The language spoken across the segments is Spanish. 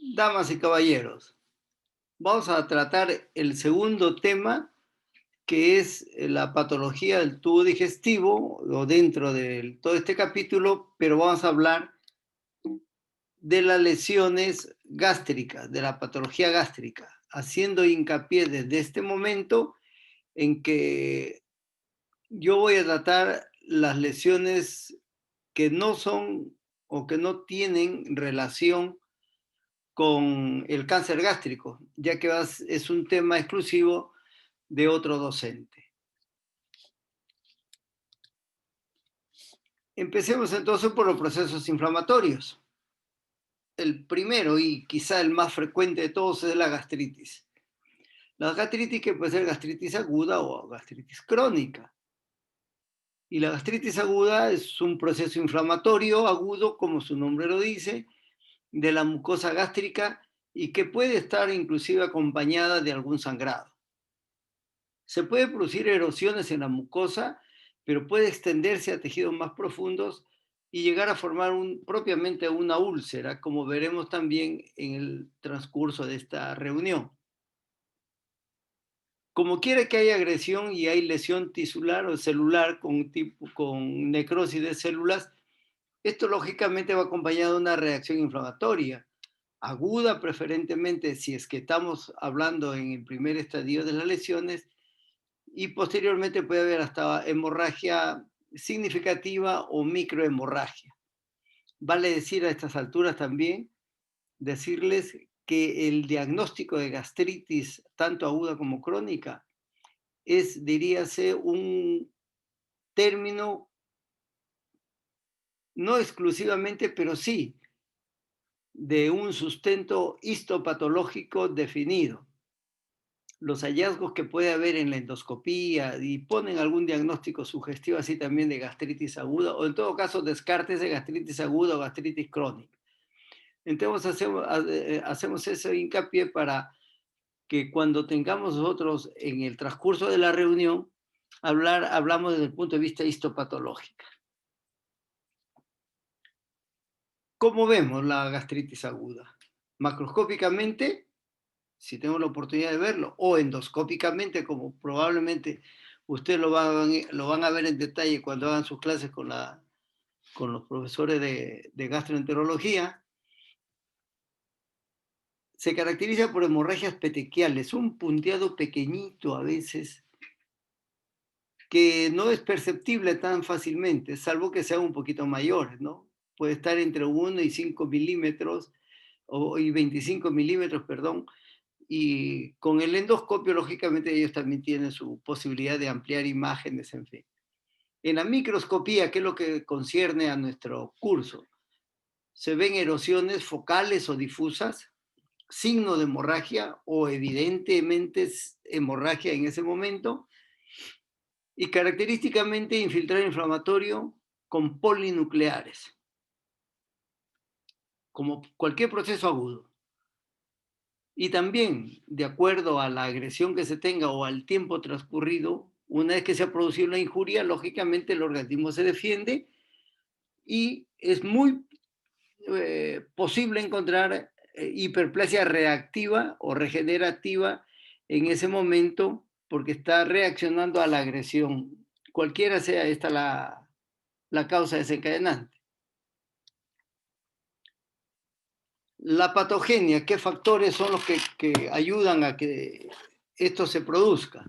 Damas y caballeros, vamos a tratar el segundo tema, que es la patología del tubo digestivo, o dentro de todo este capítulo, pero vamos a hablar de las lesiones gástricas, de la patología gástrica, haciendo hincapié desde este momento en que yo voy a tratar las lesiones que no son o que no tienen relación con el cáncer gástrico, ya que es un tema exclusivo de otro docente. Empecemos entonces por los procesos inflamatorios. El primero y quizá el más frecuente de todos es la gastritis. La gastritis que puede ser gastritis aguda o gastritis crónica. Y la gastritis aguda es un proceso inflamatorio agudo, como su nombre lo dice, de la mucosa gástrica y que puede estar inclusive acompañada de algún sangrado. Se puede producir erosiones en la mucosa, pero puede extenderse a tejidos más profundos y llegar a formar propiamente una úlcera, como veremos también en el transcurso de esta reunión. Como quiera que haya agresión y hay lesión tisular o celular con necrosis de células, esto lógicamente va acompañado de una reacción inflamatoria, aguda preferentemente si es que estamos hablando en el primer estadio de las lesiones, y posteriormente puede haber hasta hemorragia significativa o microhemorragia. Vale decir a estas alturas también, decirles que el diagnóstico de gastritis, tanto aguda como crónica, es, diríase, un término no exclusivamente, pero sí, de un sustento histopatológico definido. Los hallazgos que puede haber en la endoscopía y ponen algún diagnóstico sugestivo así también de gastritis aguda, o en todo caso descartes de gastritis aguda o gastritis crónica. Entonces hacemos ese hincapié para que cuando tengamos nosotros en el transcurso de la reunión, hablamos desde el punto de vista histopatológico. ¿Cómo vemos la gastritis aguda? Macroscópicamente, si tengo la oportunidad de verlo, o endoscópicamente, como probablemente ustedes lo van a ver en detalle cuando hagan sus clases con los profesores de gastroenterología, se caracteriza por hemorragias petequiales, un punteado pequeñito a veces, que no es perceptible tan fácilmente, salvo que sean un poquito mayores, ¿no? Puede estar entre 1 y 5 milímetros, y 25 milímetros, perdón, y con el endoscopio, lógicamente, ellos también tienen su posibilidad de ampliar imágenes, en fin. En la microscopía, que es lo que concierne a nuestro curso, se ven erosiones focales o difusas, signo de hemorragia o evidentemente hemorragia en ese momento, y característicamente infiltrado inflamatorio con polinucleares, como cualquier proceso agudo. Y también, de acuerdo a la agresión que se tenga o al tiempo transcurrido, una vez que se ha producido la injuria, lógicamente el organismo se defiende y es muy posible encontrar hiperplasia reactiva o regenerativa en ese momento porque está reaccionando a la agresión, cualquiera sea esta la causa desencadenante. La patogenia, ¿qué factores son los que ayudan a que esto se produzca?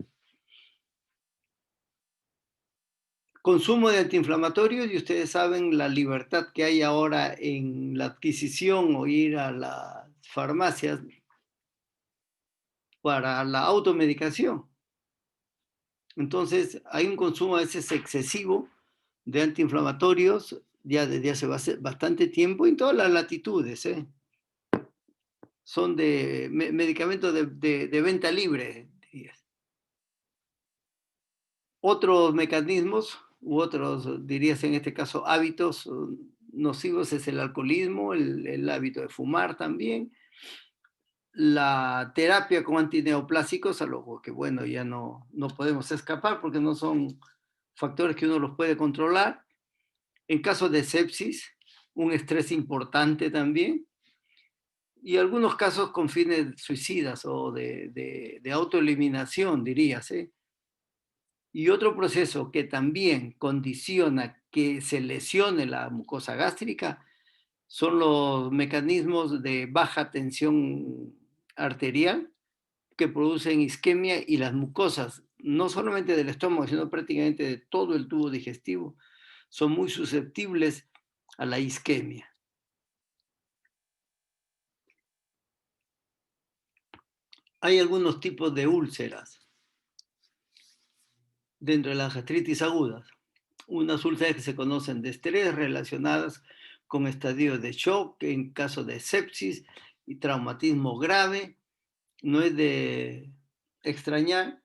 Consumo de antiinflamatorios, y ustedes saben la libertad que hay ahora en la adquisición o ir a las farmacias para la automedicación. Entonces, hay un consumo a veces excesivo de antiinflamatorios ya desde hace bastante tiempo en todas las latitudes, ¿eh? Son de medicamentos de venta libre. Otros mecanismos u otros, dirías en este caso, hábitos nocivos es el alcoholismo, el hábito de fumar también, la terapia con antineoplásicos, a lo que bueno, ya no podemos escapar porque no son factores que uno los puede controlar. En caso de sepsis, un estrés importante también. y algunos casos con fines suicidas o de autoeliminación, dirías, ¿eh? Y otro proceso que también condiciona que se lesione la mucosa gástrica son los mecanismos de baja tensión arterial que producen isquemia y las mucosas, no solamente del estómago, sino prácticamente de todo el tubo digestivo, son muy susceptibles a la isquemia. Hay algunos tipos de úlceras dentro de las gastritis agudas. Unas úlceras que se conocen de estrés relacionadas con estadios de shock en caso de sepsis y traumatismo grave. No es de extrañar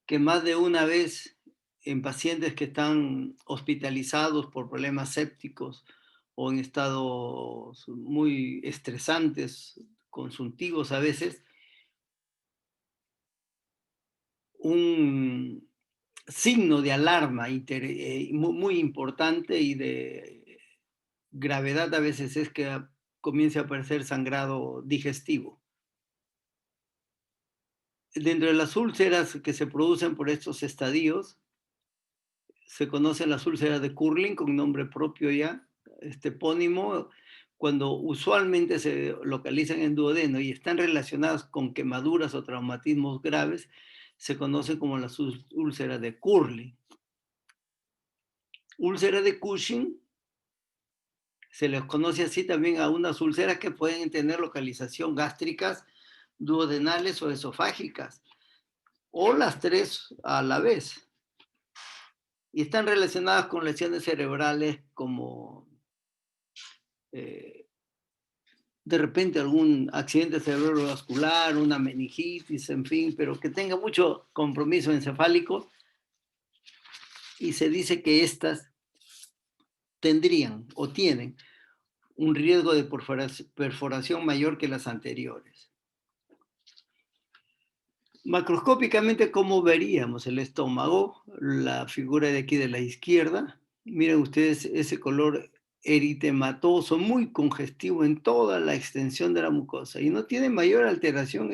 que más de una vez en pacientes que están hospitalizados por problemas sépticos o en estados muy estresantes, consuntivos a veces, un signo de alarma muy importante y de gravedad a veces es que comience a aparecer sangrado digestivo. Dentro de las úlceras que se producen por estos estadios, se conocen las úlceras de Curling con nombre propio ya, este epónimo, cuando usualmente se localizan en duodeno y están relacionadas con quemaduras o traumatismos graves, se conocen como las úlceras de Curling. Úlcera de Cushing se les conoce así también a unas úlceras que pueden tener localización gástricas, duodenales o esofágicas, o las tres a la vez. Y están relacionadas con lesiones cerebrales como eh, de repente algún accidente cerebrovascular, una meningitis, en fin, pero que tenga mucho compromiso encefálico, y se dice que estas tendrían o tienen un riesgo de perforación mayor que las anteriores. Macroscópicamente, ¿cómo veríamos el estómago? La figura de aquí de la izquierda. Miren ustedes ese color eritematoso, muy congestivo en toda la extensión de la mucosa. Y no tiene mayor alteración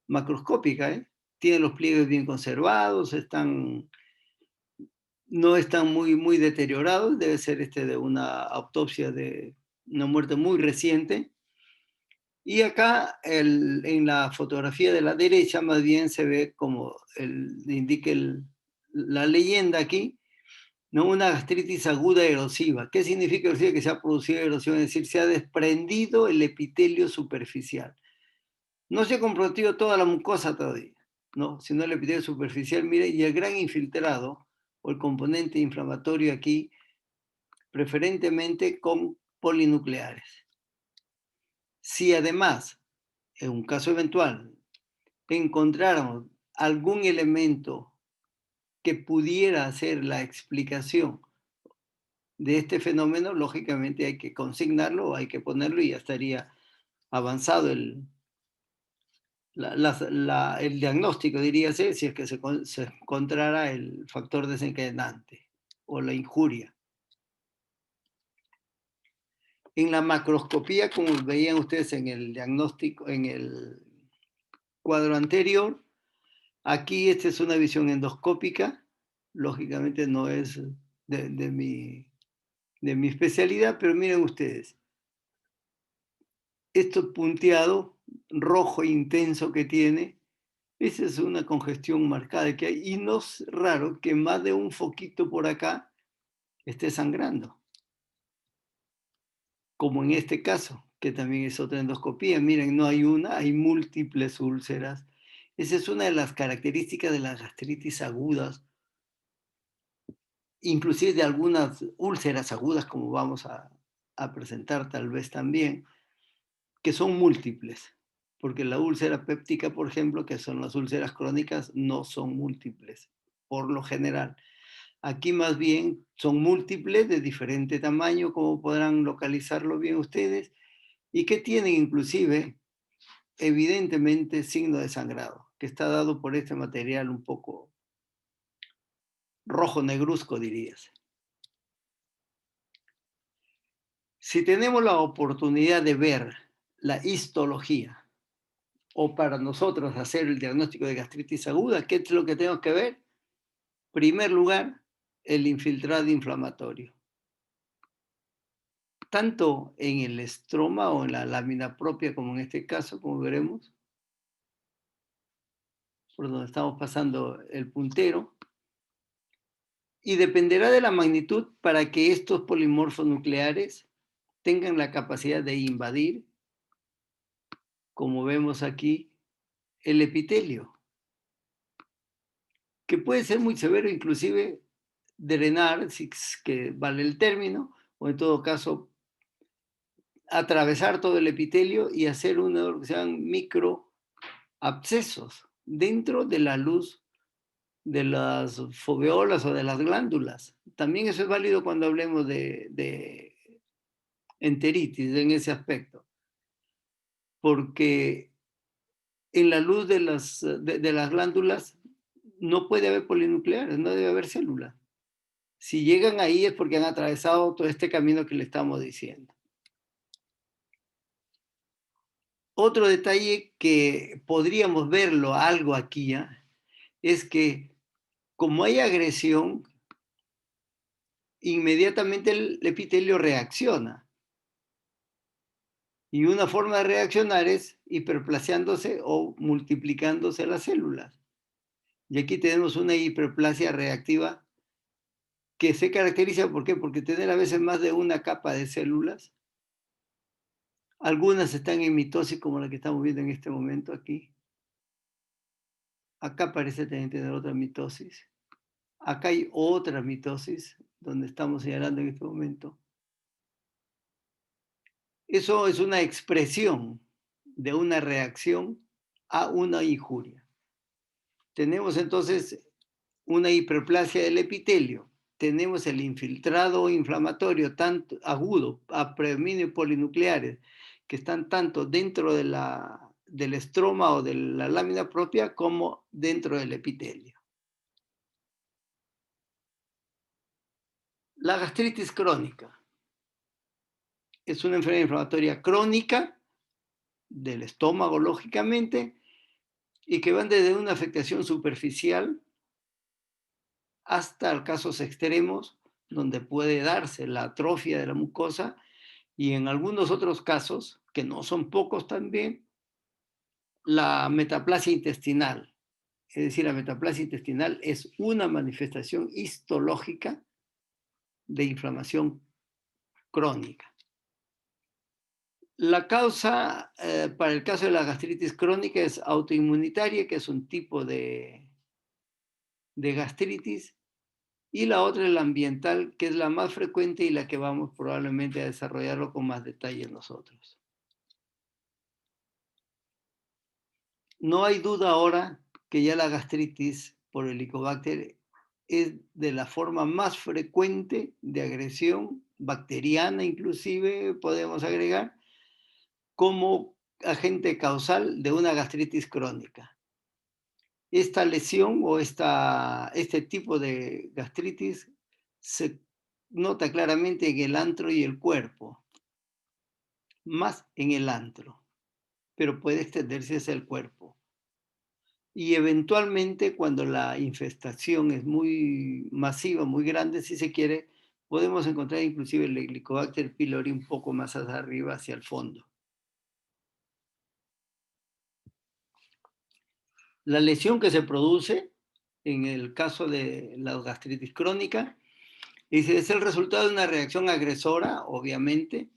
macroscópica, ¿eh? Tiene los pliegues bien conservados, no están muy deteriorados. Debe ser de una autopsia de una muerte muy reciente. Y acá en la fotografía de la derecha más bien se ve como indica la leyenda aquí, ¿no? Una gastritis aguda erosiva. ¿Qué significa erosiva? Que se ha producido erosión, es decir, se ha desprendido el epitelio superficial. No se ha comprometido toda la mucosa todavía, ¿no? Sino el epitelio superficial, mire, y el gran infiltrado o el componente inflamatorio aquí, preferentemente con polinucleares. Si además, en un caso eventual, encontráramos algún elemento que pudiera ser la explicación de este fenómeno, lógicamente hay que consignarlo, hay que ponerlo y ya estaría avanzado el diagnóstico, diríase, si es que se encontrara el factor desencadenante o la injuria. En la macroscopía, como veían ustedes en el diagnóstico, en el cuadro anterior, aquí esta es una visión endoscópica, lógicamente no es de mi especialidad, pero miren ustedes, esto punteado, rojo intenso que tiene, esa es una congestión marcada que hay, y no es raro que más de un foquito por acá esté sangrando, como en este caso, que también es otra endoscopía. Miren, no hay una, hay múltiples úlceras. Esa es una de las características de las gastritis agudas, inclusive de algunas úlceras agudas, como vamos a presentar tal vez también, que son múltiples, porque la úlcera péptica, por ejemplo, que son las úlceras crónicas, no son múltiples, por lo general. Aquí más bien son múltiples de diferente tamaño, como podrán localizarlo bien ustedes, y que tienen inclusive, evidentemente, signo de sangrado, que está dado por este material un poco rojo negruzco, dirías. Si tenemos la oportunidad de ver la histología, o para nosotros hacer el diagnóstico de gastritis aguda, ¿qué es lo que tenemos que ver? Primer lugar, el infiltrado inflamatorio. Tanto en el estroma o en la lámina propia, como en este caso, como veremos, por donde estamos pasando el puntero, y dependerá de la magnitud para que estos polimorfos nucleares tengan la capacidad de invadir, como vemos aquí, el epitelio, que puede ser muy severo, inclusive drenar, si es que vale el término, o en todo caso atravesar todo el epitelio y hacer uno que sean microabscesos dentro de la luz de las foveolas o de las glándulas. También eso es válido cuando hablemos de enteritis en ese aspecto, porque en la luz de las glándulas no puede haber polinucleares, no debe haber células. Si llegan ahí es porque han atravesado todo este camino que le estamos diciendo. Otro detalle que podríamos verlo algo aquí, ¿ya? Es que como hay agresión, inmediatamente el epitelio reacciona. Y una forma de reaccionar es hiperplasiándose o multiplicándose las células. Y aquí tenemos una hiperplasia reactiva que se caracteriza, ¿por qué? Porque tener a veces más de una capa de células. Algunas están en mitosis, como la que estamos viendo en este momento aquí. Acá parece también tener otra mitosis. Acá hay otra mitosis, donde estamos señalando en este momento. Eso es una expresión de una reacción a una injuria. Tenemos entonces una hiperplasia del epitelio, tenemos el infiltrado inflamatorio tanto agudo, a predominio polinucleares, que están tanto dentro del estroma o de la lámina propia como dentro del epitelio. La gastritis crónica es una enfermedad inflamatoria crónica del estómago, lógicamente, y que van desde una afectación superficial hasta casos extremos donde puede darse la atrofia de la mucosa y en algunos otros casos, que no son pocos también, la metaplasia intestinal. Es decir, la metaplasia intestinal es una manifestación histológica de inflamación crónica. La causa para el caso de la gastritis crónica es autoinmunitaria, que es un tipo de gastritis, y la otra es la ambiental, que es la más frecuente y la que vamos probablemente a desarrollarlo con más detalle nosotros. No hay duda ahora que ya la gastritis por Helicobacter es de la forma más frecuente de agresión bacteriana, inclusive podemos agregar, como agente causal de una gastritis crónica. Esta lesión o este tipo de gastritis se nota claramente en el antro y el cuerpo, más en el antro, pero puede extenderse hacia el cuerpo. Y eventualmente cuando la infestación es muy masiva, muy grande, si se quiere, podemos encontrar inclusive el Helicobacter pylori un poco más hacia arriba, hacia el fondo. La lesión que se produce en el caso de la gastritis crónica es el resultado de una reacción agresora, obviamente,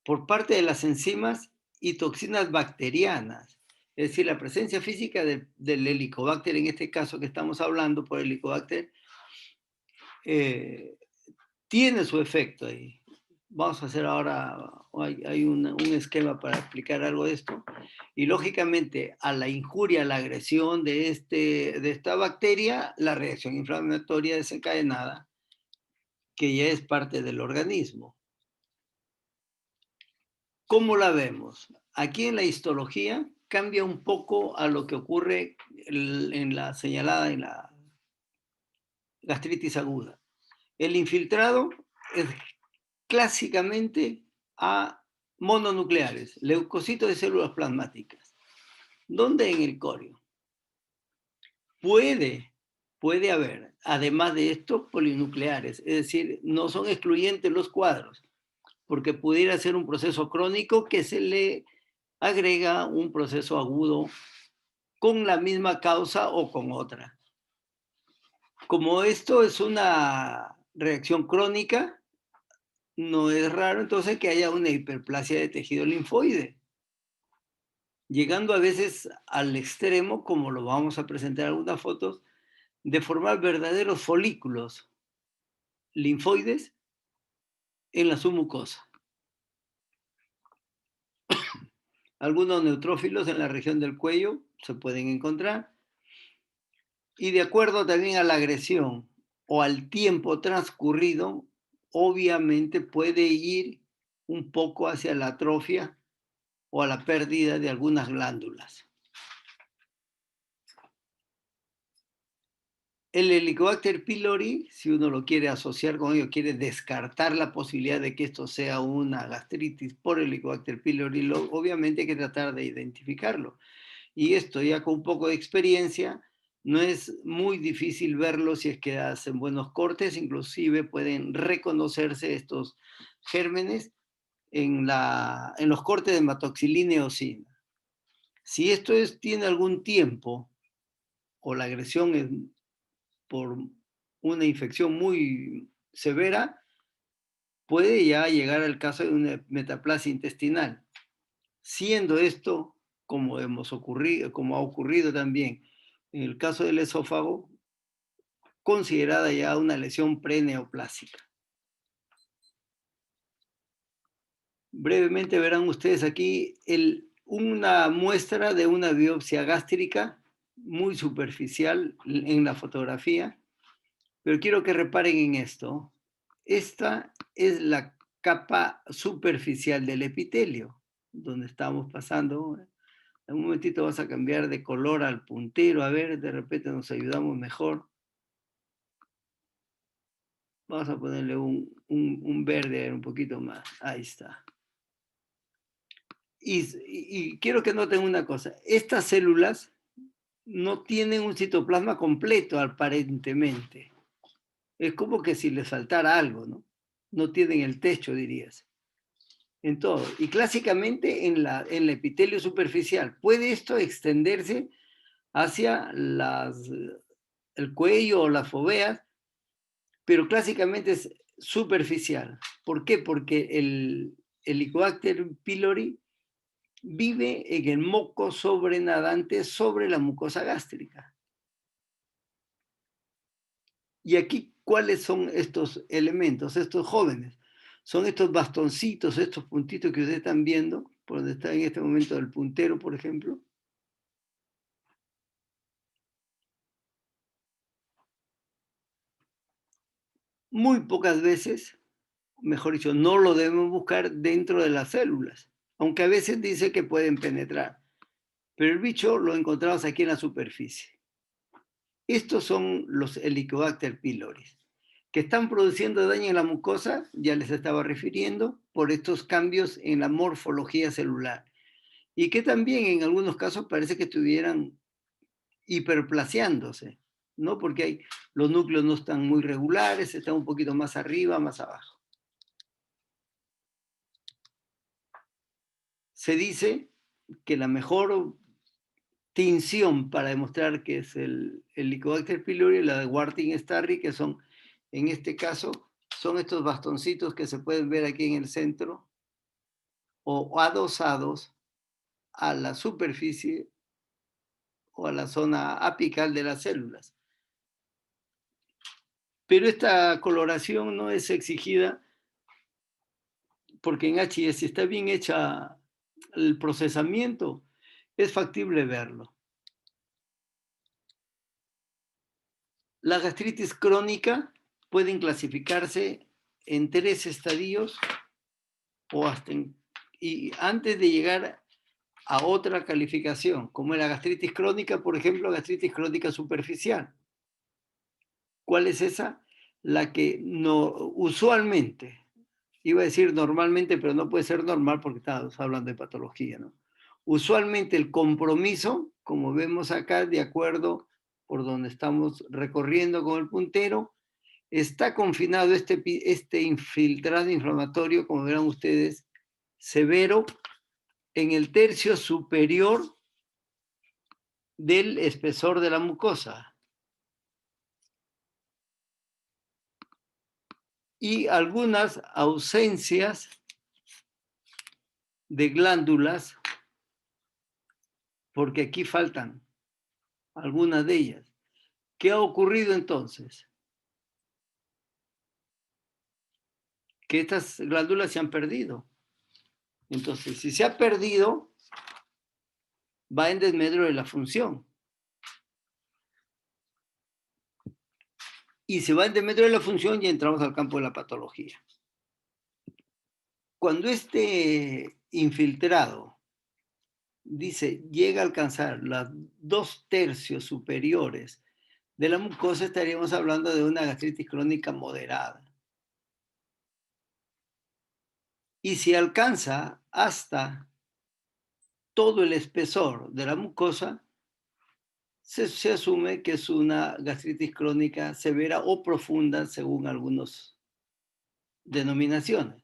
por parte de las enzimas y toxinas bacterianas. Es decir, la presencia física del Helicobacter, en este caso que estamos hablando por Helicobacter, tiene su efecto ahí. Vamos a hacer ahora, hay un esquema para explicar algo de esto. Y lógicamente, a la injuria, a la agresión de esta bacteria, la reacción inflamatoria desencadenada, que ya es parte del organismo. ¿Cómo la vemos? Aquí en la histología cambia un poco a lo que ocurre en la señalada en la gastritis aguda. El infiltrado es clásicamente a mononucleares, leucocitos de células plasmáticas. ¿Dónde? En el corio. Puede haber, además de esto, polinucleares, es decir, no son excluyentes los cuadros, porque pudiera ser un proceso crónico que se le agrega un proceso agudo con la misma causa o con otra. Como esto es una reacción crónica, no es raro entonces que haya una hiperplasia de tejido linfoide, llegando a veces al extremo, como lo vamos a presentar en algunas fotos, de formar verdaderos folículos linfoides en la submucosa. Algunos neutrófilos en la región del cuello se pueden encontrar, y de acuerdo también a la agresión o al tiempo transcurrido, obviamente puede ir un poco hacia la atrofia o a la pérdida de algunas glándulas. El Helicobacter pylori, si uno lo quiere asociar con ello, quiere descartar la posibilidad de que esto sea una gastritis por Helicobacter pylori, obviamente hay que tratar de identificarlo. Y esto ya con un poco de experiencia, no es muy difícil verlo si es que hacen buenos cortes, inclusive pueden reconocerse estos gérmenes en los cortes de hematoxilina y eosina. Si esto tiene algún tiempo o la agresión es por una infección muy severa, puede ya llegar al caso de una metaplasia intestinal. Siendo esto, como ha ocurrido también en el caso del esófago, considerada ya una lesión preneoplásica. Brevemente verán ustedes aquí una muestra de una biopsia gástrica muy superficial en la fotografía, pero quiero que reparen en esto. Esta es la capa superficial del epitelio, donde estamos pasando. En un momentito vas a cambiar de color al puntero, a ver, de repente nos ayudamos mejor. Vamos a ponerle un verde un poquito más. Ahí está. Y quiero que noten una cosa. Estas células no tienen un citoplasma completo, aparentemente. Es como que si les faltara algo, ¿no? No tienen el techo, dirías. En todo. Y clásicamente en el epitelio superficial. ¿Puede esto extenderse hacia el cuello o las foveas? Pero clásicamente es superficial. ¿Por qué? Porque el Helicobacter pylori vive en el moco sobrenadante sobre la mucosa gástrica. Y aquí, ¿cuáles son estos elementos, estos jóvenes? Son estos bastoncitos, estos puntitos que ustedes están viendo, por donde está en este momento el puntero, por ejemplo. Muy pocas veces, mejor dicho, no lo debemos buscar dentro de las células, aunque a veces dice que pueden penetrar. Pero el bicho lo encontramos aquí en la superficie. Estos son los Helicobacter pylori, que están produciendo daño en la mucosa, ya les estaba refiriendo, por estos cambios en la morfología celular. Y que también en algunos casos parece que estuvieran hiperplaseándose, ¿no? Porque los núcleos no están muy regulares, están un poquito más arriba, más abajo. Se dice que la mejor tinción para demostrar que es el Helicobacter pylori, la de Warting-Starry, que son, en este caso, son estos bastoncitos que se pueden ver aquí en el centro, o adosados a la superficie o a la zona apical de las células. Pero esta coloración no es exigida porque en HS, si está bien hecha el procesamiento, es factible verlo. La gastritis crónica pueden clasificarse en 3 estadios o hasta y antes de llegar a otra calificación, como la gastritis crónica, por ejemplo, gastritis crónica superficial. ¿Cuál es esa? La que no, usualmente Iba a decir normalmente, pero no puede ser normal porque estamos hablando de patología, ¿no? Usualmente el compromiso, como vemos acá, de acuerdo por donde estamos recorriendo con el puntero, está confinado este infiltrado inflamatorio, como verán ustedes, severo, en el tercio superior del espesor de la mucosa. Y algunas ausencias de glándulas, porque aquí faltan algunas de ellas. ¿Qué ha ocurrido entonces? Que estas glándulas se han perdido. Entonces, si se ha perdido, va en desmedro de la función. Y si va en desmedro de la función, ya entramos al campo de la patología. Cuando este infiltrado, dice, llega a alcanzar las 2/3 superiores de la mucosa, estaríamos hablando de una gastritis crónica moderada. Y si alcanza hasta todo el espesor de la mucosa, se asume que es una gastritis crónica severa o profunda, según algunas denominaciones.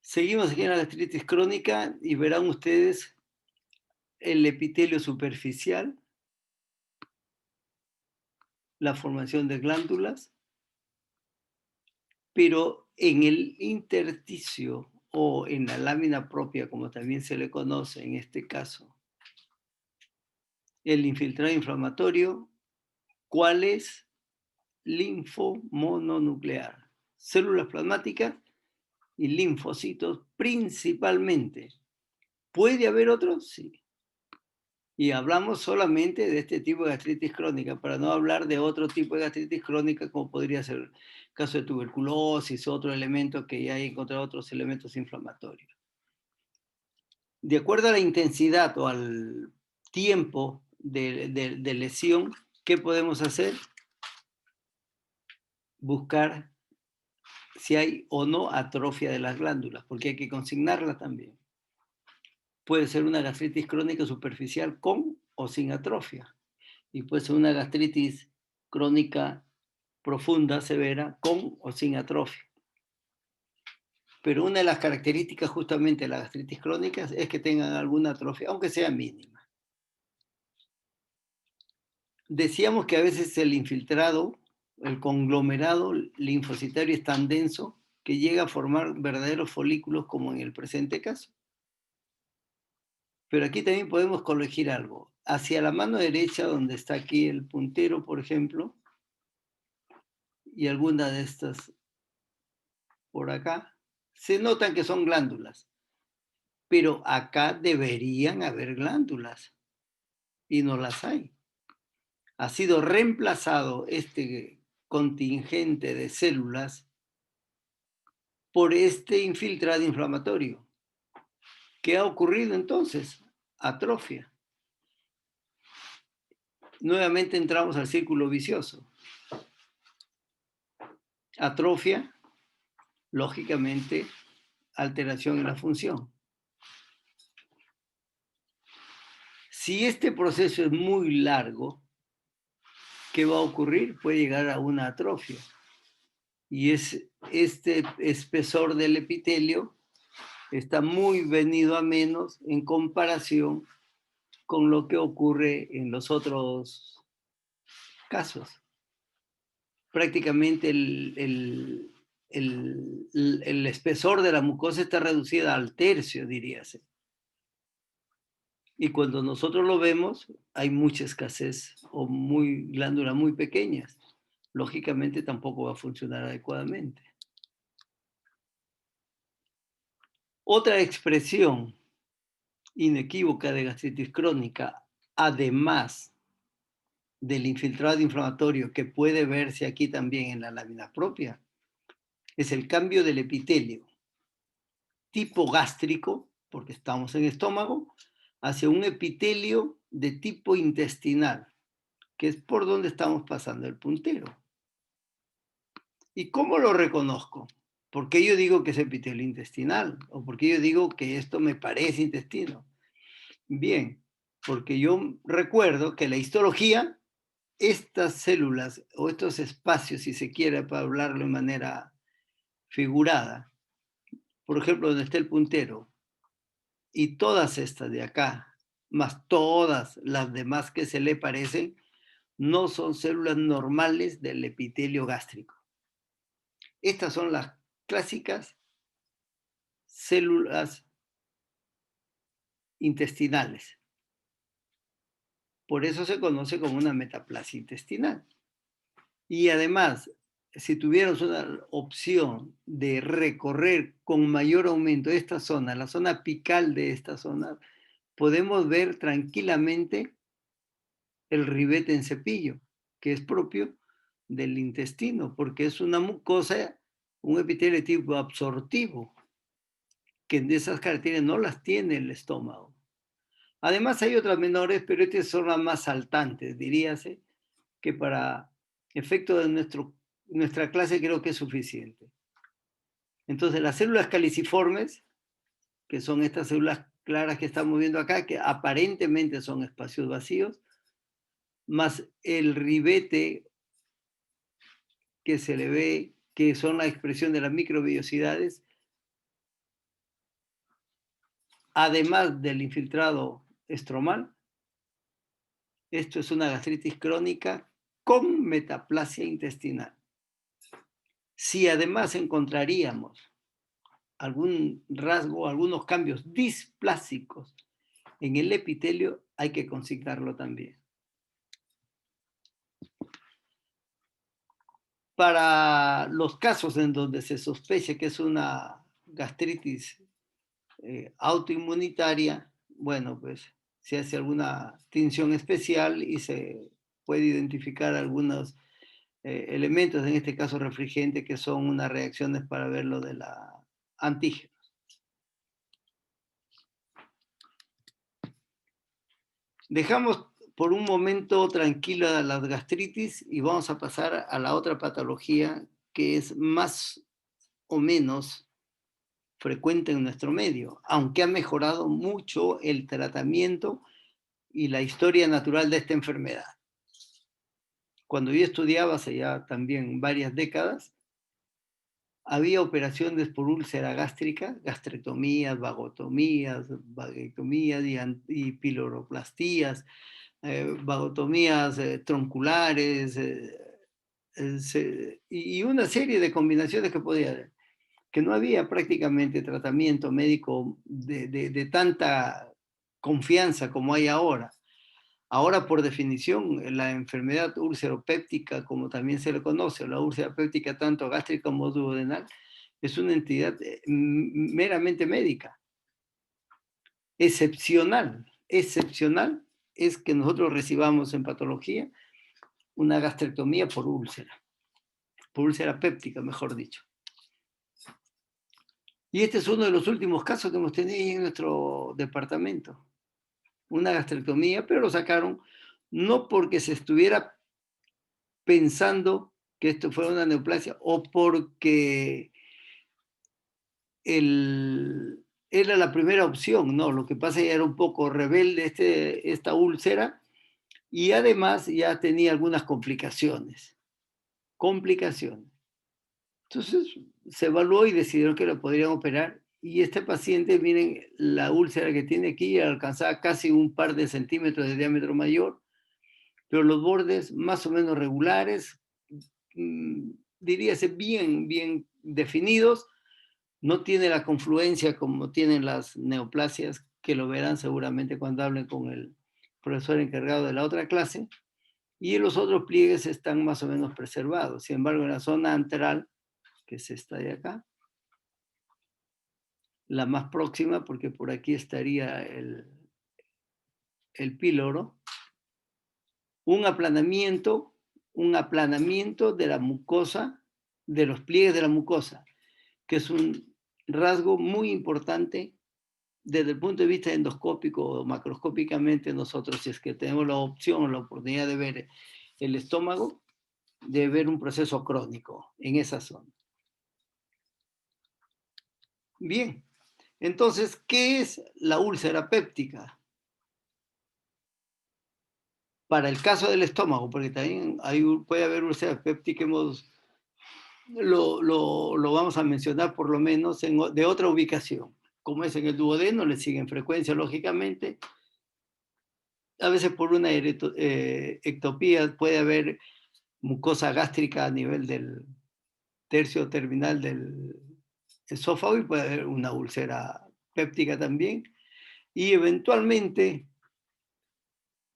Seguimos aquí en la gastritis crónica y verán ustedes el epitelio superficial, la formación de glándulas, pero en el intersticio o en la lámina propia, como también se le conoce en este caso, el infiltrado inflamatorio, ¿cuál es? Linfomononuclear, células plasmáticas y linfocitos principalmente. ¿Puede haber otros? Sí. Y hablamos solamente de este tipo de gastritis crónica, para no hablar de otro tipo de gastritis crónica, como podría ser el caso de tuberculosis, otro elemento que ya hay encontrado otros elementos inflamatorios. De acuerdo a la intensidad o al tiempo de lesión, ¿qué podemos hacer? Buscar si hay o no atrofia de las glándulas, porque hay que consignarla también. Puede ser una gastritis crónica superficial con o sin atrofia. Y puede ser una gastritis crónica profunda, severa, con o sin atrofia. Pero una de las características justamente de las gastritis crónicas es que tengan alguna atrofia, aunque sea mínima. Decíamos que a veces el infiltrado, el conglomerado linfocitario es tan denso que llega a formar verdaderos folículos como en el presente caso. Pero aquí también podemos corregir algo. Hacia la mano derecha, donde está aquí el puntero, por ejemplo, y alguna de estas por acá, se notan que son glándulas. Pero acá deberían haber glándulas y no las hay. Ha sido reemplazado este contingente de células por este infiltrado inflamatorio. ¿Qué ha ocurrido entonces? Atrofia. Nuevamente entramos al círculo vicioso. Atrofia, lógicamente, alteración en la función. Si este proceso es muy largo, ¿qué va a ocurrir? Puede llegar a una atrofia. Y es este espesor del epitelio está muy venido a menos en comparación con lo que ocurre en los otros casos. Prácticamente el espesor de la mucosa está reducida al tercio, diríase. Y cuando nosotros lo vemos, hay mucha escasez o glándulas muy pequeñas. Lógicamente tampoco va a funcionar adecuadamente. Otra expresión inequívoca de gastritis crónica, además del infiltrado inflamatorio que puede verse aquí también en la lámina propia, es el cambio del epitelio tipo gástrico, porque estamos en estómago, hacia un epitelio de tipo intestinal. que es por donde estamos pasando el puntero. ¿Y cómo lo reconozco? ¿Por qué yo digo que es epitelio intestinal? ¿O por qué yo digo que esto me parece intestino? Bien, porque yo recuerdo que la histología, estas células o estos espacios, si se quiere, para hablarlo de manera figurada, por ejemplo, donde está el puntero, y todas estas de acá, más todas las demás que se le parecen, no son células normales del epitelio gástrico. Estas son las clásicas células intestinales. Por eso se conoce como una metaplasia intestinal. Y además, si tuviéramos una opción de recorrer con mayor aumento esta zona, la zona apical de esta zona, podemos ver tranquilamente el ribete en cepillo, que es propio del intestino, porque es una mucosa, un epitelio tipo absortivo, que de esas características no las tiene el estómago. Además hay otras menores, pero estas son las más saltantes, diríase, que para efecto de nuestra clase creo que es suficiente. Entonces las células caliciformes, que son estas células claras que estamos viendo acá, que aparentemente son espacios vacíos, más el ribete que se le ve, que son la expresión de las microvellosidades, además del infiltrado estromal. Esto es una gastritis crónica con metaplasia intestinal. Si además encontraríamos algún rasgo, algunos cambios displásicos en el epitelio, hay que consignarlo también. Para los casos en donde se sospeche que es una gastritis autoinmunitaria, bueno, pues se hace alguna tinción especial y se puede identificar algunos elementos, en este caso refrigerante, que son unas reacciones para ver lo de la antígeno. Dejamos por un momento tranquila las gastritis y vamos a pasar a la otra patología que es más o menos frecuente en nuestro medio, aunque ha mejorado mucho el tratamiento y la historia natural de esta enfermedad. Cuando yo estudiaba hace ya también varias décadas, había operaciones por úlcera gástrica, gastrectomías, vagotomías y piloroplastías, vagotomías tronculares y una serie de combinaciones que podía haber, que no había prácticamente tratamiento médico de tanta confianza como hay ahora. Ahora, por definición, la enfermedad úlcero-péptica, como también se le conoce, la úlcera péptica tanto gástrica como duodenal, es una entidad meramente médica. Excepcional es que nosotros recibamos en patología una gastrectomía por úlcera péptica, mejor dicho. Y este es uno de los últimos casos que hemos tenido en nuestro departamento. Una gastrectomía, pero lo sacaron no porque se estuviera pensando que esto fuera una neoplasia o porque era la primera opción, no, lo que pasa es que era un poco rebelde esta úlcera y además ya tenía algunas complicaciones. Entonces se evaluó y decidieron que lo podrían operar y este paciente, miren, la úlcera que tiene aquí alcanzaba casi un par de centímetros de diámetro mayor, pero los bordes más o menos regulares, diríase bien definidos, no tiene la confluencia como tienen las neoplasias, que lo verán seguramente cuando hablen con el profesor encargado de la otra clase, y los otros pliegues están más o menos preservados. Sin embargo, en la zona antral, que es esta de acá, la más próxima, porque por aquí estaría el píloro, un aplanamiento de la mucosa, de los pliegues de la mucosa, que es un rasgo muy importante desde el punto de vista endoscópico o macroscópicamente, nosotros, si es que tenemos la opción o la oportunidad de ver el estómago, de ver un proceso crónico en esa zona. Bien, entonces, ¿qué es la úlcera péptica? Para el caso del estómago, porque también puede haber úlcera péptica, lo vamos a mencionar por lo menos de otra ubicación. Como es en el duodeno, le siguen frecuencia, lógicamente. A veces por una ectopía puede haber mucosa gástrica a nivel del tercio terminal del esófago y puede haber una úlcera péptica también. Y eventualmente,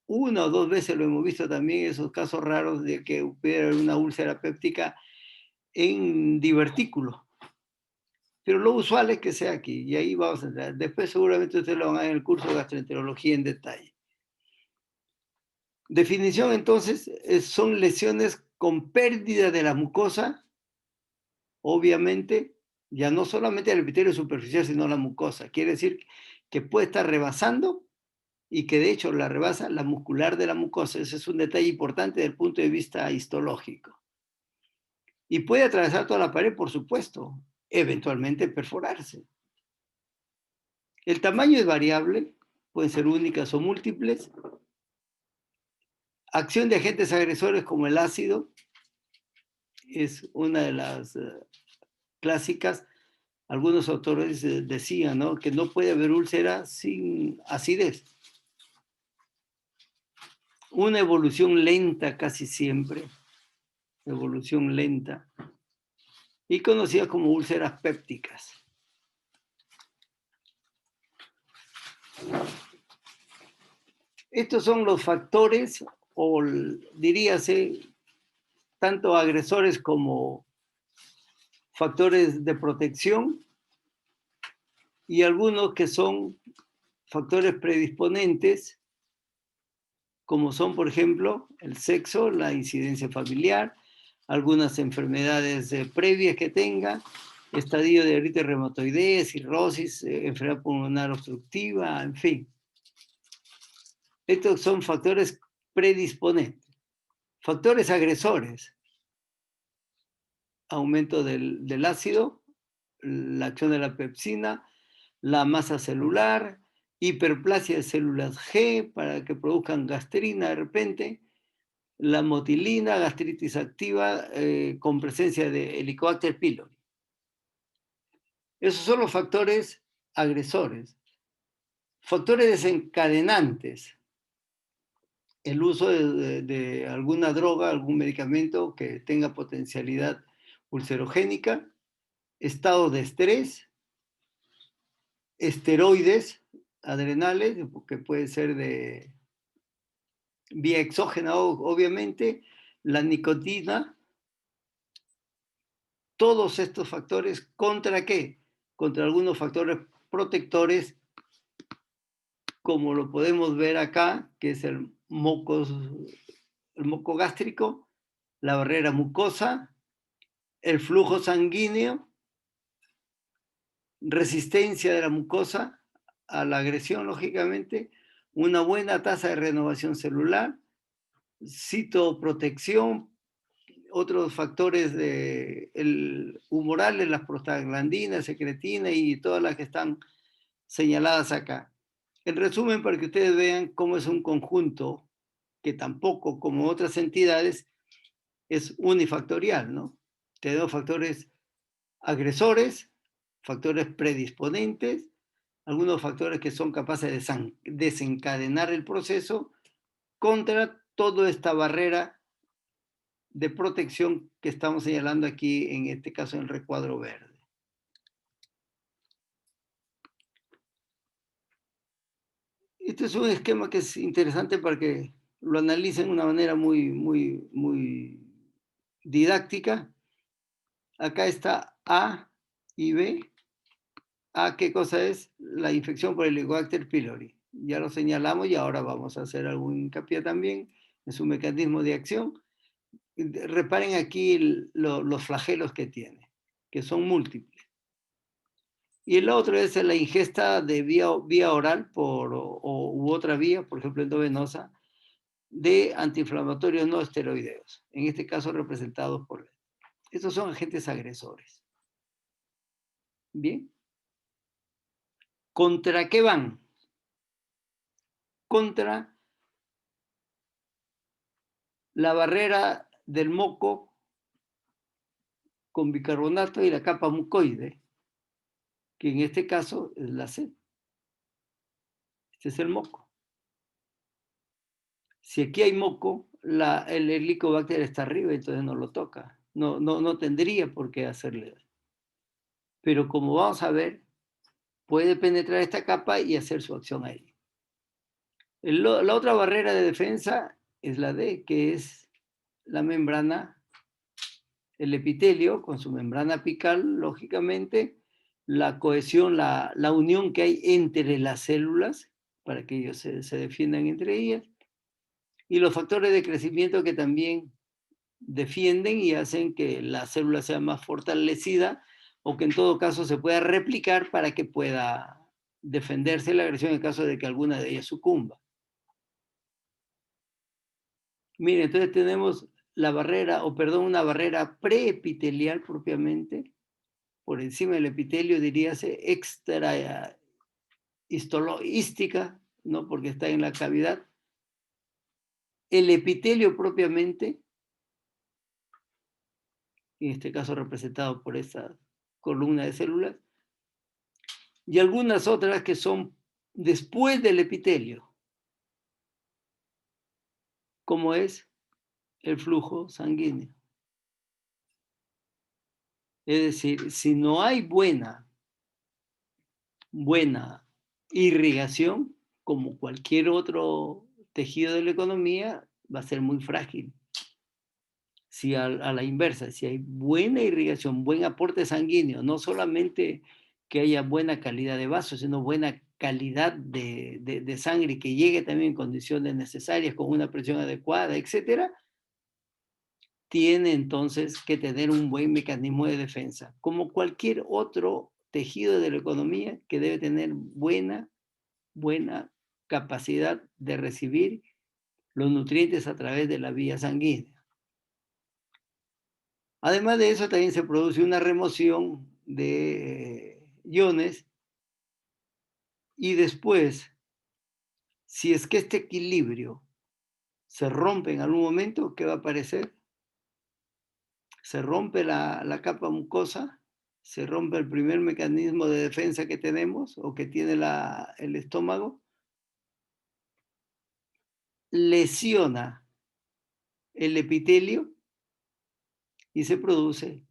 una o dos veces lo hemos visto también, esos casos raros de que pudiera haber una úlcera péptica en divertículo. Pero lo usual es que sea aquí, y ahí vamos a entrar. Después seguramente ustedes lo van a ver en el curso de gastroenterología en detalle. Definición entonces, son lesiones con pérdida de la mucosa, obviamente, ya no solamente el epitelio superficial, sino la mucosa. Quiere decir que puede estar rebasando y que de hecho la rebasa la muscular de la mucosa. Ese es un detalle importante desde el punto de vista histológico. Y puede atravesar toda la pared, por supuesto, eventualmente perforarse. El tamaño es variable, pueden ser únicas o múltiples. Acción de agentes agresores como el ácido es una de las clásicas. Algunos autores decían, ¿no?, que no puede haber úlcera sin acidez. Una evolución lenta casi siempre, evolución lenta, y conocida como úlceras pépticas. Estos son los factores, o diríase, tanto agresores como factores de protección, y algunos que son factores predisponentes, como son, por ejemplo, el sexo, la incidencia familiar, algunas enfermedades previas que tenga, estadio de artritis reumatoidea, cirrosis, enfermedad pulmonar obstructiva, en fin. Estos son factores predisponentes. Factores agresores: aumento del ácido, la acción de la pepsina, la masa celular, hiperplasia de células G para que produzcan gastrina de repente, la motilina, gastritis activa con presencia de Helicobacter pylori. Esos son los factores agresores. Factores desencadenantes: el uso de alguna droga, algún medicamento que tenga potencialidad ulcerogénica, estado de estrés, esteroides adrenales, que puede ser de vía exógena, obviamente, la nicotina. Todos estos factores, ¿contra qué? Contra algunos factores protectores, como lo podemos ver acá, que es el moco gástrico, la barrera mucosa, el flujo sanguíneo, resistencia de la mucosa a la agresión, lógicamente, una buena tasa de renovación celular, citoprotección, otros factores humorales, las prostaglandinas, secretina y todas las que están señaladas acá. En resumen, para que ustedes vean cómo es un conjunto que tampoco, como otras entidades, es unifactorial, ¿no? Tenemos factores agresores, factores predisponentes, algunos factores que son capaces de desencadenar el proceso contra toda esta barrera de protección que estamos señalando aquí, en este caso en el recuadro verde. Este es un esquema que es interesante para que lo analicen de una manera muy didáctica. Acá está A y B. A, ¿qué cosa es? La infección por el Helicobacter pylori. Ya lo señalamos y ahora vamos a hacer algún hincapié también en su mecanismo de acción. Reparen aquí los flagelos que tiene, que son múltiples. Y el otro es la ingesta de vía oral u otra vía, por ejemplo, endovenosa, de antiinflamatorios no esteroideos, en este caso representados por... Estos son agentes agresores. Bien. ¿Contra qué van? Contra la barrera del moco con bicarbonato y la capa mucoide, que en este caso es la C. Este es el moco. Si aquí hay moco, el Helicobacter está arriba, entonces no lo toca. No tendría por qué hacerle. Pero como vamos a ver, puede penetrar esta capa y hacer su acción ahí. La otra barrera de defensa es la D, que es la membrana, el epitelio con su membrana apical, lógicamente, la cohesión, la unión que hay entre las células, para que ellos se defiendan entre ellas, y los factores de crecimiento que también defienden y hacen que la célula sea más fortalecida o que en todo caso se pueda replicar para que pueda defenderse de la agresión en caso de que alguna de ellas sucumba. Mire, entonces tenemos la barrera, o perdón, una barrera preepitelial propiamente, por encima del epitelio diríase extra histológica, ¿no? Porque está en la cavidad. El epitelio propiamente, en este caso representado por esta columna de células, y algunas otras que son después del epitelio, como es el flujo sanguíneo. Es decir, si no hay buena irrigación, como cualquier otro tejido de la economía, va a ser muy frágil. Si a la inversa, si hay buena irrigación, buen aporte sanguíneo, no solamente que haya buena calidad de vasos, sino buena calidad de sangre que llegue también en condiciones necesarias, con una presión adecuada, etcétera, tiene entonces que tener un buen mecanismo de defensa, como cualquier otro tejido de la economía que debe tener buena capacidad de recibir los nutrientes a través de la vía sanguínea. Además de eso, también se produce una remoción de iones y después, si es que este equilibrio se rompe en algún momento, ¿qué va a aparecer? Se rompe la capa mucosa, se rompe el primer mecanismo de defensa que tenemos o que tiene el estómago, lesiona el epitelio y se produce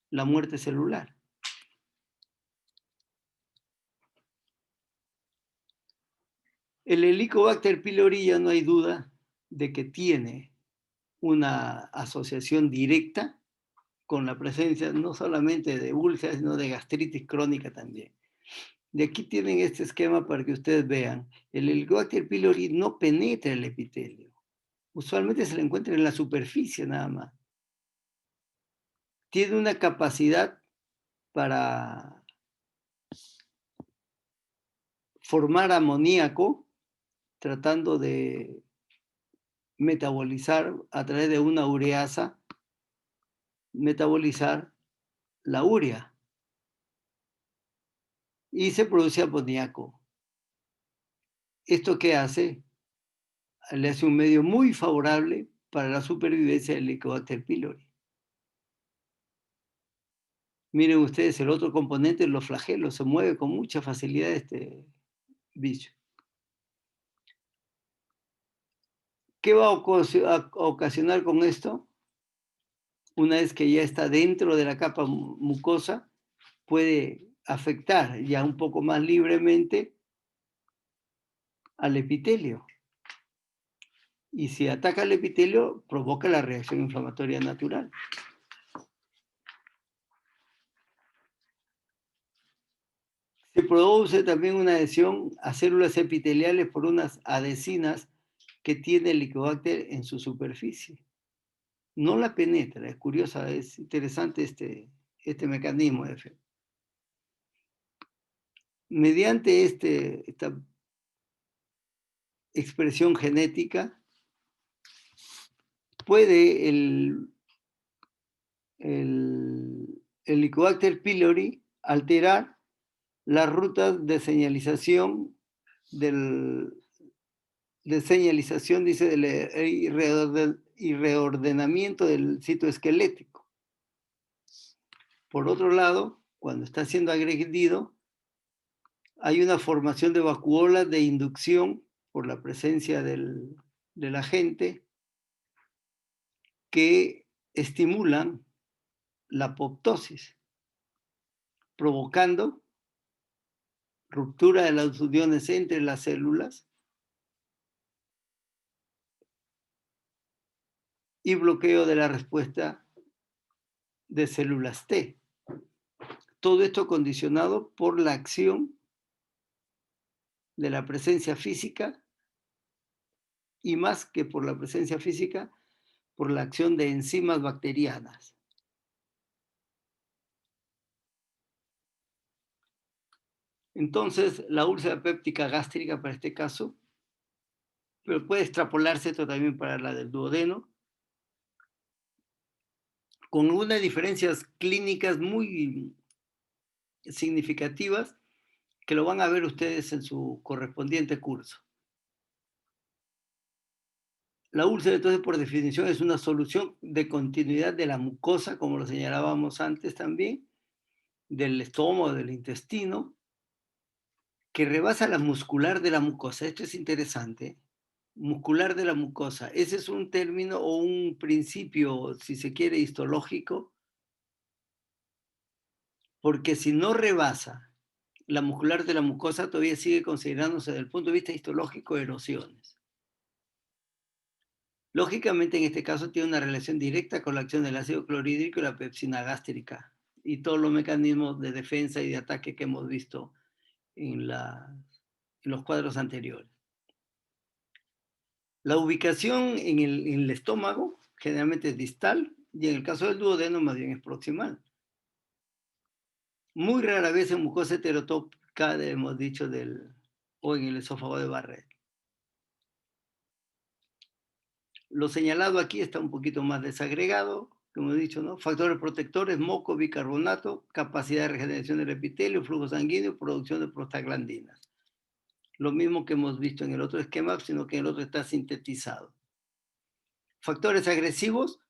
la muerte celular. El Helicobacter pylori ya no hay duda de que tiene una asociación directa con la presencia no solamente de úlceras, sino de gastritis crónica también. De aquí tienen este esquema para que ustedes vean. El Helicobacter pylori no penetra el epitelio. Usualmente se le encuentra en la superficie nada más. Tiene una capacidad para formar amoníaco, tratando de metabolizar a través de una ureasa, metabolizar la urea. Y se produce amoníaco. ¿Esto qué hace? Le hace un medio muy favorable para la supervivencia del Helicobacter pylori. Miren ustedes, el otro componente, los flagelos, se mueve con mucha facilidad este bicho. ¿Qué va a ocasionar con esto? Una vez que ya está dentro de la capa mucosa, puede afectar ya un poco más libremente al epitelio. Y si ataca al epitelio, provoca la reacción inflamatoria natural. Se produce también una adhesión a células epiteliales por unas adhesinas que tiene el Helicobacter en su superficie. No la penetra, es curiosa, es interesante este mecanismo. Mediante esta expresión genética, puede el Helicobacter pylori alterar las rutas de señalización dice, y reordenamiento del sitio esquelético. Por otro lado, cuando está siendo agredido, hay una formación de vacuolas de inducción por la presencia del agente que estimulan la apoptosis, provocando ruptura de las uniones entre las células y bloqueo de la respuesta de células T. Todo esto condicionado por la acción de la presencia física y más que por la presencia física, por la acción de enzimas bacterianas. Entonces, la úlcera péptica gástrica para este caso, pero puede extrapolarse esto también para la del duodeno, con unas diferencias clínicas muy significativas que lo van a ver ustedes en su correspondiente curso. La úlcera, entonces, por definición, es una solución de continuidad de la mucosa, como lo señalábamos antes también, del estómago, del intestino, que rebasa la muscular de la mucosa. Esto es interesante. Muscular de la mucosa. Ese es un término o un principio, si se quiere, histológico, porque si no rebasa la muscular de la mucosa, todavía sigue considerándose desde el punto de vista histológico erosiones. Lógicamente, en este caso, tiene una relación directa con la acción del ácido clorhídrico y la pepsina gástrica y todos los mecanismos de defensa y de ataque que hemos visto en los cuadros anteriores. La ubicación en el estómago generalmente es distal y en el caso del duodeno más bien es proximal. Muy rara vez en mucosa heterotópica, hemos dicho, o en el esófago de Barrett. Lo señalado aquí está un poquito más desagregado, como he dicho, ¿no? Factores protectores, moco, bicarbonato, capacidad de regeneración del epitelio, flujo sanguíneo, producción de prostaglandinas. Lo mismo que hemos visto en el otro esquema, sino que en el otro está sintetizado. Factores agresivos,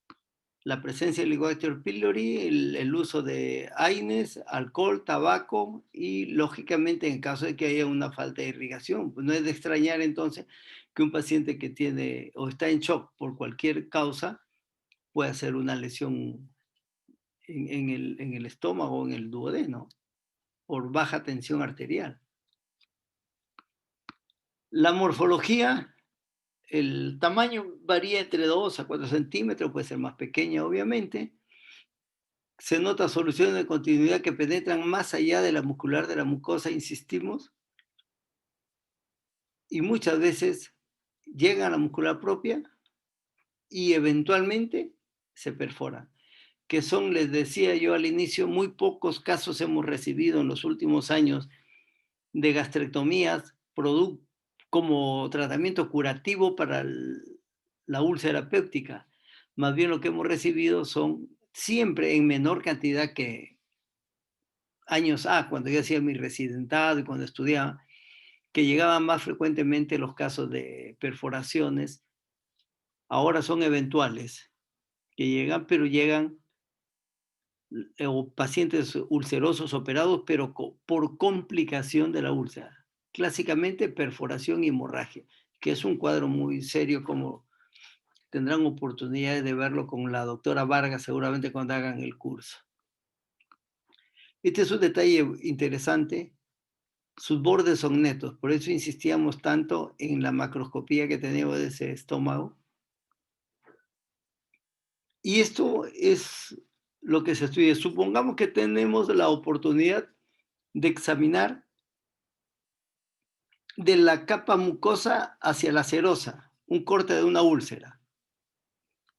la presencia de Helicobacter pylori, el uso de AINES, alcohol, tabaco y, lógicamente, en caso de que haya una falta de irrigación. Pues no es de extrañar entonces que un paciente que tiene o está en shock por cualquier causa puede hacer una lesión en el estómago o en el duodeno por baja tensión arterial. La morfología, el tamaño varía entre 2 a 4 centímetros, puede ser más pequeña obviamente. Se nota soluciones de continuidad que penetran más allá de la muscular de la mucosa, insistimos, y muchas veces llegan a la muscular propia y eventualmente se perforan, que son, les decía yo al inicio, muy pocos casos hemos recibido en los últimos años de gastrectomías como tratamiento curativo para la úlcera péptica. Más bien lo que hemos recibido son siempre en menor cantidad que años cuando yo hacía mi residentado y cuando estudiaba, que llegaban más frecuentemente los casos de perforaciones. Ahora son eventuales, que llegan, pero llegan o pacientes ulcerosos operados, pero por complicación de la úlcera. Clásicamente perforación y hemorragia, que es un cuadro muy serio, como tendrán oportunidad de verlo con la doctora Vargas seguramente cuando hagan el curso. Este es un detalle interesante. Sus bordes son netos, por eso insistíamos tanto en la macroscopía que tenemos de ese estómago. Y esto es lo que se estudia. Supongamos que tenemos la oportunidad de examinar de la capa mucosa hacia la serosa, un corte de una úlcera.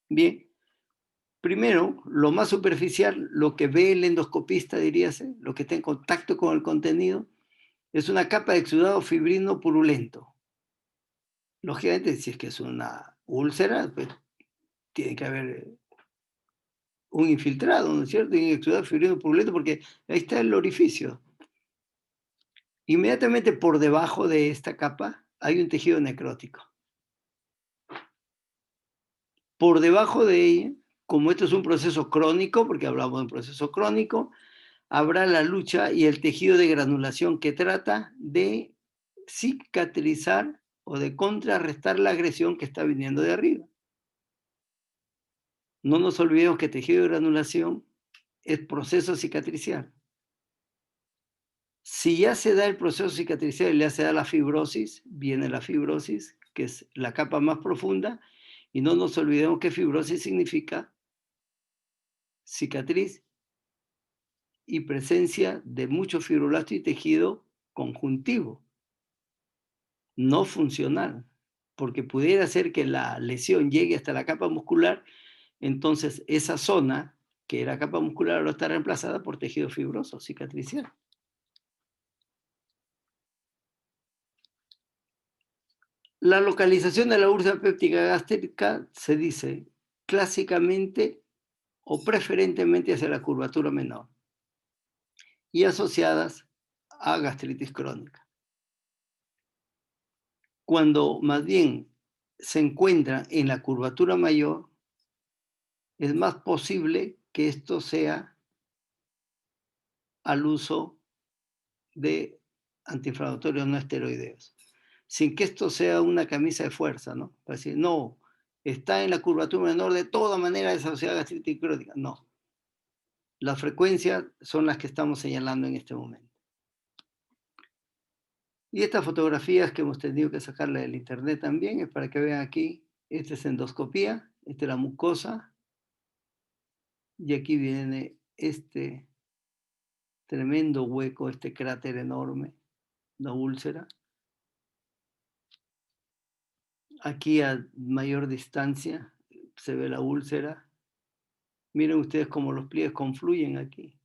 Bien, primero, lo más superficial, lo que ve el endoscopista, diríase, lo que está en contacto con el contenido, Es una capa de exudado fibrino purulento. Lógicamente, si es que es una úlcera, pues tiene que haber un infiltrado, ¿no es cierto? Y un exudado fibrino purulento, porque ahí está el orificio. Inmediatamente por debajo de esta capa hay un tejido necrótico. Por debajo de ella, como esto es un proceso crónico, porque hablamos de un proceso crónico, habrá la lucha y el tejido de granulación que trata de cicatrizar o de contrarrestar la agresión que está viniendo de arriba. No nos olvidemos que tejido de granulación es proceso cicatricial. Si ya se da el proceso cicatricial y ya se da la fibrosis, viene la fibrosis, que es la capa más profunda, y no nos olvidemos que fibrosis significa cicatriz y presencia de mucho fibroblasto y tejido conjuntivo, no funcional, porque pudiera ser que la lesión llegue hasta la capa muscular, entonces esa zona, que era capa muscular, ahora está reemplazada por tejido fibroso, cicatricial. La localización de la úlcera péptica gástrica se dice clásicamente o preferentemente hacia la curvatura menor y asociadas a gastritis crónica. Cuando más bien se encuentra en la curvatura mayor, es más posible que esto sea al uso de antiinflamatorios no esteroideos. Sin que esto sea una camisa de fuerza, ¿no? Para decir, no, está en la curvatura menor, de toda manera es asociada a gastritis crónica. No. Las frecuencias son las que estamos señalando en este momento. Y estas fotografías que hemos tenido que sacarle del internet también es para que vean aquí, esta es endoscopía, esta es la mucosa, y aquí viene este tremendo hueco, este cráter enorme, la úlcera. Aquí a mayor distancia se ve la úlcera. Miren ustedes cómo los pliegues confluyen aquí,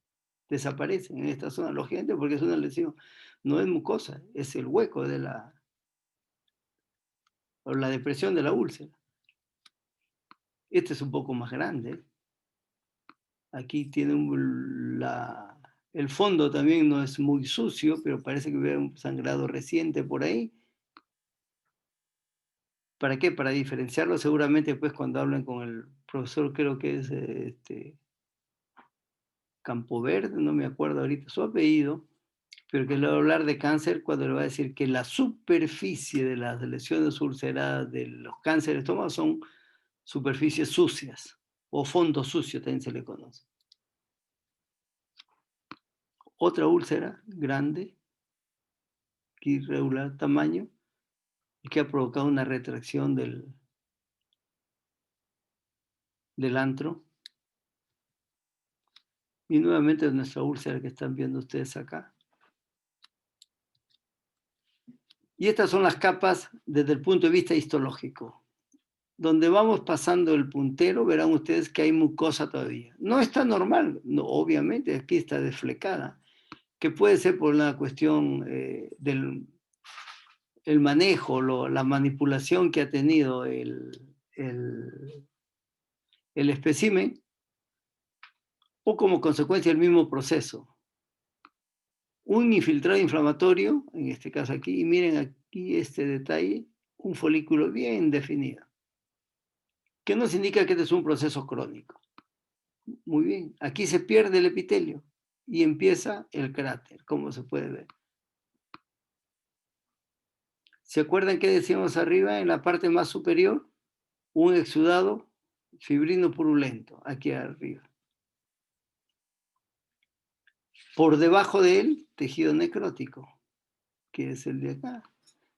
desaparecen en esta zona, lógicamente porque es una lesión, no es mucosa, es el hueco de o la depresión de la úlcera. Este es un poco más grande. Aquí tiene el fondo también no es muy sucio, pero parece que hubiera un sangrado reciente por ahí. ¿Para qué? Para diferenciarlo seguramente después cuando hablen con el profesor, creo que es Campoverde, no me acuerdo ahorita su apellido, pero que le va a hablar de cáncer cuando le va a decir que la superficie de las lesiones ulceradas de los cánceres de estómago son superficies sucias o fondo sucio también se le conoce. Otra úlcera grande, irregular tamaño, y que ha provocado una retracción del antro. Y nuevamente nuestra úlcera que están viendo ustedes acá. Y estas son las capas desde el punto de vista histológico. Donde vamos pasando el puntero, verán ustedes que hay mucosa todavía. No está normal, no, obviamente, aquí está desflecada, que puede ser por una cuestión del el manejo, la manipulación que ha tenido el espécimen, o como consecuencia del mismo proceso. Un infiltrado inflamatorio, en este caso aquí, y miren aquí este detalle, un folículo bien definido, que nos indica que este es un proceso crónico. Muy bien, aquí se pierde el epitelio y empieza el cráter, como se puede ver. ¿Se acuerdan que decíamos arriba, en la parte más superior? Un exudado fibrino purulento, aquí arriba. Por debajo de él, tejido necrótico, que es el de acá.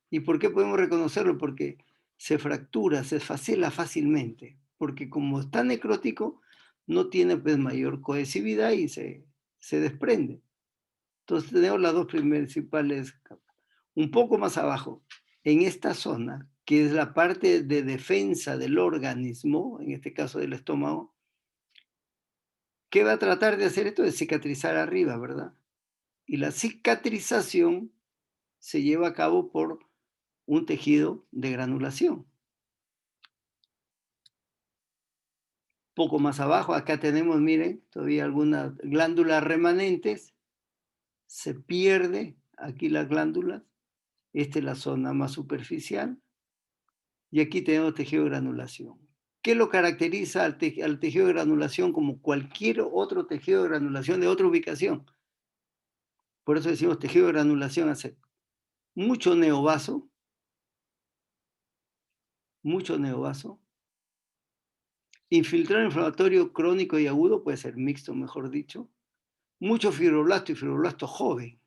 ¿Y por qué podemos reconocerlo? Porque se fractura, se facela fácilmente, porque como está necrótico, no tiene pues mayor cohesividad y se desprende. Entonces tenemos las dos principales capas. Un poco más abajo, en esta zona, que es la parte de defensa del organismo, en este caso del estómago, ¿qué va a tratar de hacer esto? De cicatrizar arriba, ¿verdad? Y la cicatrización se lleva a cabo por un tejido de granulación. Poco más abajo, acá tenemos, miren, todavía algunas glándulas remanentes, se pierde aquí las glándulas, esta es la zona más superficial, y aquí tenemos tejido de granulación. ¿Qué lo caracteriza al tejido de granulación como cualquier otro tejido de granulación de otra ubicación? Por eso decimos tejido de granulación hace mucho neobaso, infiltrado inflamatorio crónico y agudo, puede ser mixto, mejor dicho, mucho fibroblasto y fibroblasto joven.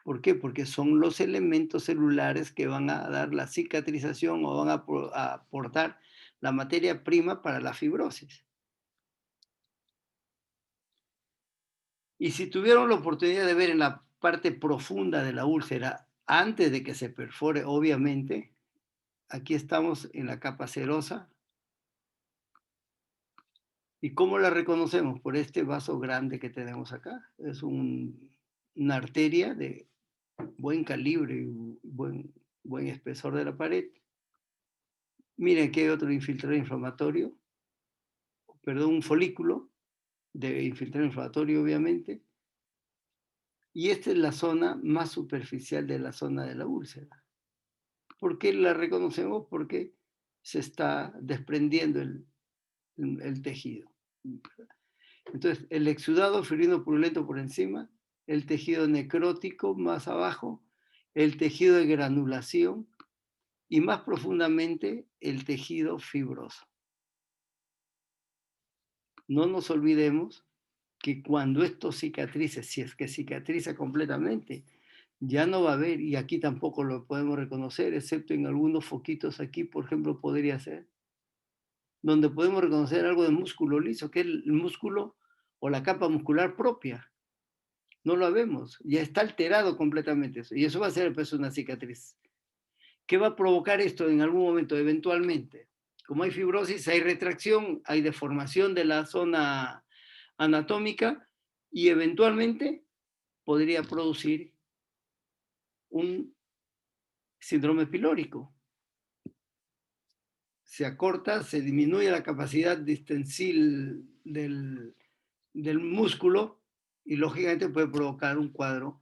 ¿Por qué? Porque son los elementos celulares que van a dar la cicatrización o van a aportar la materia prima para la fibrosis. Y si tuvieron la oportunidad de ver en la parte profunda de la úlcera, antes de que se perfore, obviamente, aquí estamos en la capa serosa. ¿Y cómo la reconocemos? Por este vaso grande que tenemos acá. Es una arteria de buen calibre y buen espesor de la pared. Miren que hay otro infiltrado inflamatorio, perdón, un folículo de infiltrado inflamatorio, obviamente. Y esta es la zona más superficial de la zona de la úlcera. ¿Por qué la reconocemos? Porque se está desprendiendo el tejido. Entonces, el exudado fibrino purulento por encima, el tejido necrótico más abajo, el tejido de granulación y más profundamente el tejido fibroso. No nos olvidemos que cuando esto cicatrice, si es que cicatriza completamente, ya no va a haber, y aquí tampoco lo podemos reconocer, excepto en algunos foquitos aquí, por ejemplo, podría ser, donde podemos reconocer algo de músculo liso, que es el músculo o la capa muscular propia. No lo vemos, ya está alterado completamente eso, y eso va a ser pues una cicatriz. ¿Qué va a provocar esto en algún momento, eventualmente? Como hay fibrosis, hay retracción, hay deformación de la zona anatómica y eventualmente podría producir un síndrome pilórico. Se acorta, se disminuye la capacidad distensil del músculo y lógicamente puede provocar un cuadro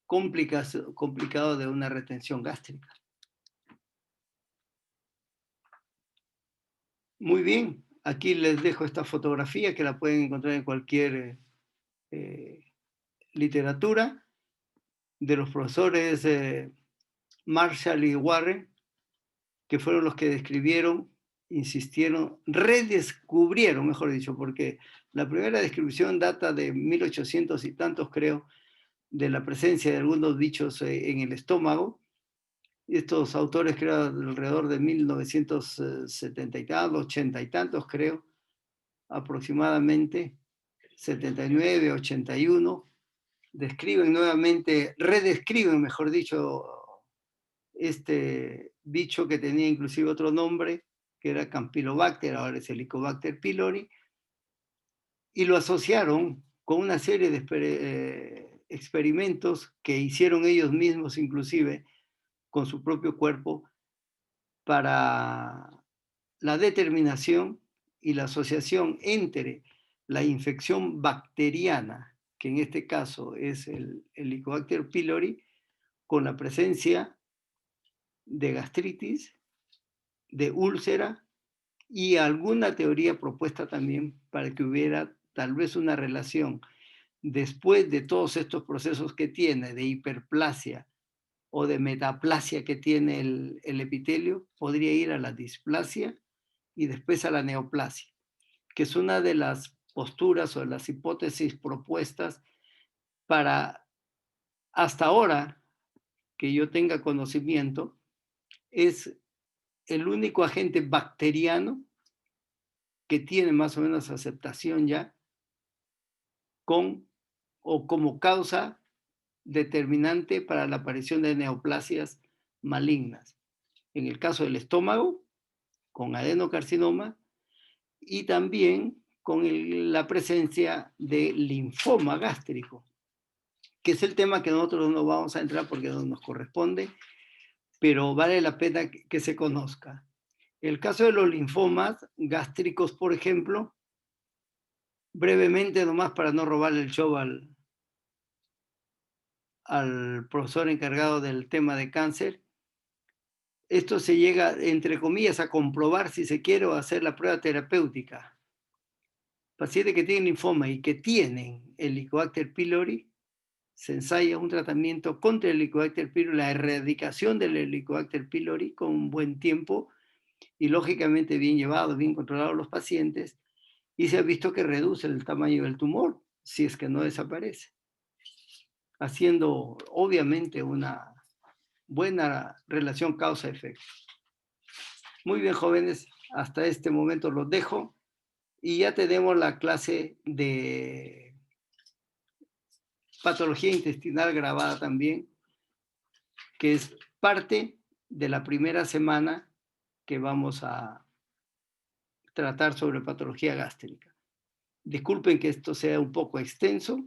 complicado de una retención gástrica. Muy bien, aquí les dejo esta fotografía que la pueden encontrar en cualquier literatura de los profesores Marshall y Warren, que fueron los que describieron, insistieron, redescubrieron, mejor dicho, porque la primera descripción data de 1800 y tantos, creo, de la presencia de algunos bichos en el estómago. Estos autores, creo, alrededor de 1970 y tantos, 80 y tantos, creo, aproximadamente, 79, 81, describen nuevamente, redescriben, mejor dicho, este bicho que tenía inclusive otro nombre, que era Campylobacter, ahora es Helicobacter pylori, y lo asociaron con una serie de experimentos que hicieron ellos mismos inclusive con su propio cuerpo para la determinación y la asociación entre la infección bacteriana, que en este caso es el Helicobacter pylori, con la presencia de gastritis, de úlcera y alguna teoría propuesta también para que hubiera tal vez una relación después de todos estos procesos que tiene de hiperplasia o de metaplasia que tiene el epitelio, podría ir a la displasia y después a la neoplasia, que es una de las posturas o de las hipótesis propuestas para, hasta ahora que yo tenga conocimiento, es el único agente bacteriano que tiene más o menos aceptación ya con o como causa determinante para la aparición de neoplasias malignas. En el caso del estómago, con adenocarcinoma y también con la presencia de linfoma gástrico. que es el tema que nosotros no vamos a entrar porque no nos corresponde, pero vale la pena que se conozca. El caso de los linfomas gástricos, por ejemplo, brevemente nomás para no robarle el show al profesor encargado del tema de cáncer, esto se llega, entre comillas, a comprobar si se quiere o hacer la prueba terapéutica. Pacientes que tienen linfoma y que tienen el Helicobacter pylori, se ensaya un tratamiento contra el Helicobacter pylori, la erradicación del Helicobacter pylori con un buen tiempo y lógicamente bien llevado, bien controlado los pacientes, y se ha visto que reduce el tamaño del tumor, si es que no desaparece, haciendo obviamente una buena relación causa-efecto. Muy bien, jóvenes, hasta este momento los dejo y ya tenemos la clase de patología intestinal grabada también, que es parte de la primera semana que vamos a tratar sobre patología gástrica. Disculpen que esto sea un poco extenso,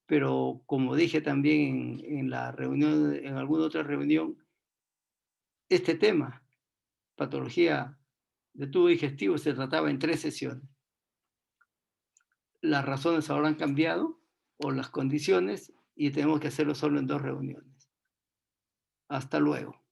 pero como dije también en la reunión, en alguna otra reunión, este tema, patología de tubo digestivo, se trataba en 3 sesiones. Las razones ahora han cambiado, o las condiciones, y tenemos que hacerlo solo en 2 reuniones. Hasta luego.